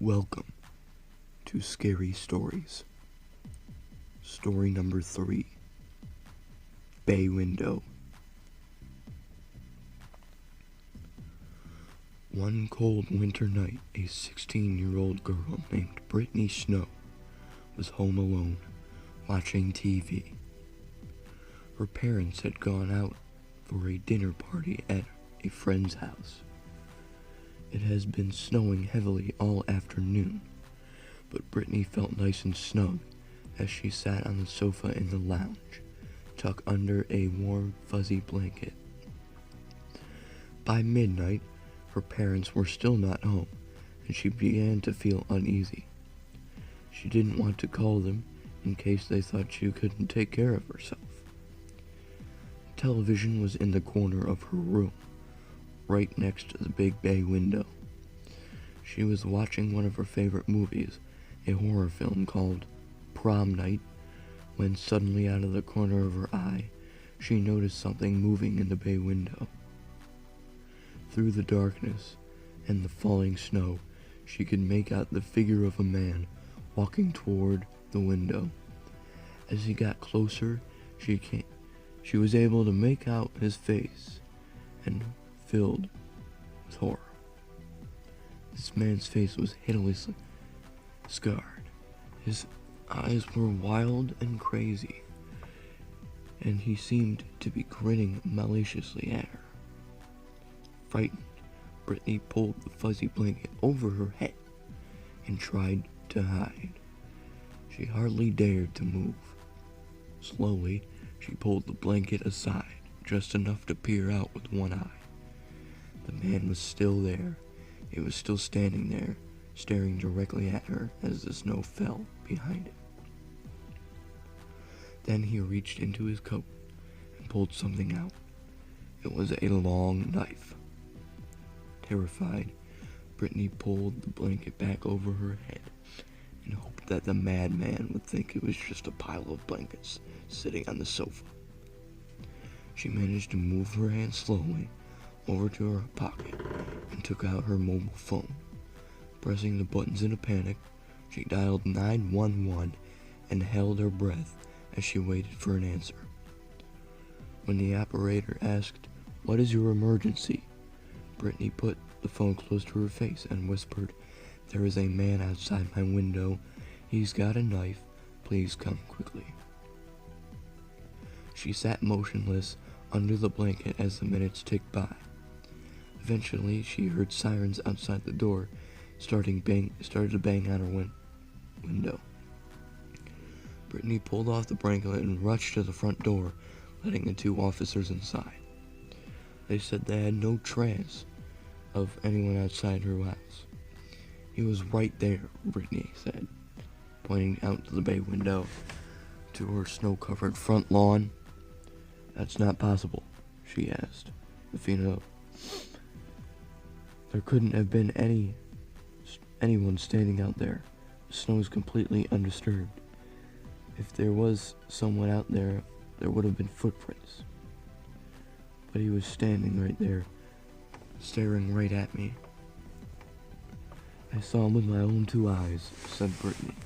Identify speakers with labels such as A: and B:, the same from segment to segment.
A: Welcome to Scary Stories. Story number 3, Bay Window. One cold winter night, a 16-year-old girl named Brittany Snow was home alone, watching TV. Her parents had gone out for a dinner party at a friend's house. It has been snowing heavily all afternoon, but Brittany felt nice and snug as she sat on the sofa in the lounge, tucked under a warm, fuzzy blanket. By midnight, her parents were still not home, and she began to feel uneasy. She didn't want to call them in case they thought she couldn't take care of herself. Television was in the corner of her room, right next to the big bay window. She was watching one of her favorite movies, a horror film called Prom Night, when suddenly out of the corner of her eye, she noticed something moving in the bay window. Through the darkness and the falling snow, she could make out the figure of a man walking toward the window. As he got closer, she was able to make out his face, and filled with horror. This man's face was hideously scarred. His eyes were wild and crazy, and he seemed to be grinning maliciously at her. Frightened, Brittany pulled the fuzzy blanket over her head and tried to hide. She hardly dared to move. Slowly, she pulled the blanket aside, just enough to peer out with one eye. The man was still there. He was still standing there, staring directly at her as the snow fell behind him. Then he reached into his coat and pulled something out. It was a long knife. Terrified, Brittany pulled the blanket back over her head and hoped that the madman would think it was just a pile of blankets sitting on the sofa. She managed to move her hand slowly over to her pocket and took out her mobile phone. Pressing the buttons in a panic, she dialed 911 and held her breath as she waited for an answer. When the operator asked, "What is your emergency?" Brittany put the phone close to her face and whispered, "There is a man outside my window. He's got a knife. Please come quickly." She sat motionless under the blanket as the minutes ticked by. Eventually, she heard sirens outside the door started to bang on her window. Brittany pulled off the blanket and rushed to the front door, letting the two officers inside. They said they had no trace of anyone outside her house. "He was right there," Brittany said, pointing out to the bay window to her snow-covered front lawn. "That's not possible," she asked. "If you know, there couldn't have been anyone standing out there. The snow is completely undisturbed. If there was someone out there, there would have been footprints. But he was standing right there, staring right at me. I saw him with my own 2 eyes," said Brittany.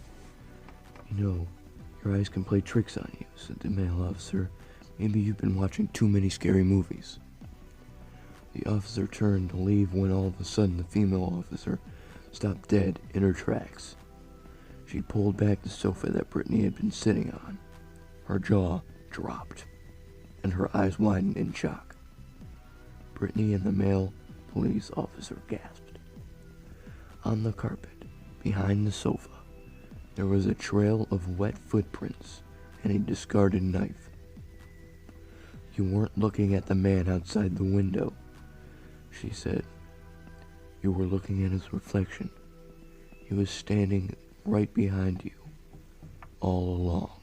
A: "You know, your eyes can play tricks on you," said the male officer. "Maybe you've been watching too many scary movies." The officer turned to leave when all of a sudden the female officer stopped dead in her tracks. She pulled back the sofa that Brittany had been sitting on. Her jaw dropped, and her eyes widened in shock. Brittany and the male police officer gasped. On the carpet, behind the sofa, there was a trail of wet footprints and a discarded knife. "You weren't looking at the man outside the window," she said. "You were looking at his reflection. He was standing right behind you, all along."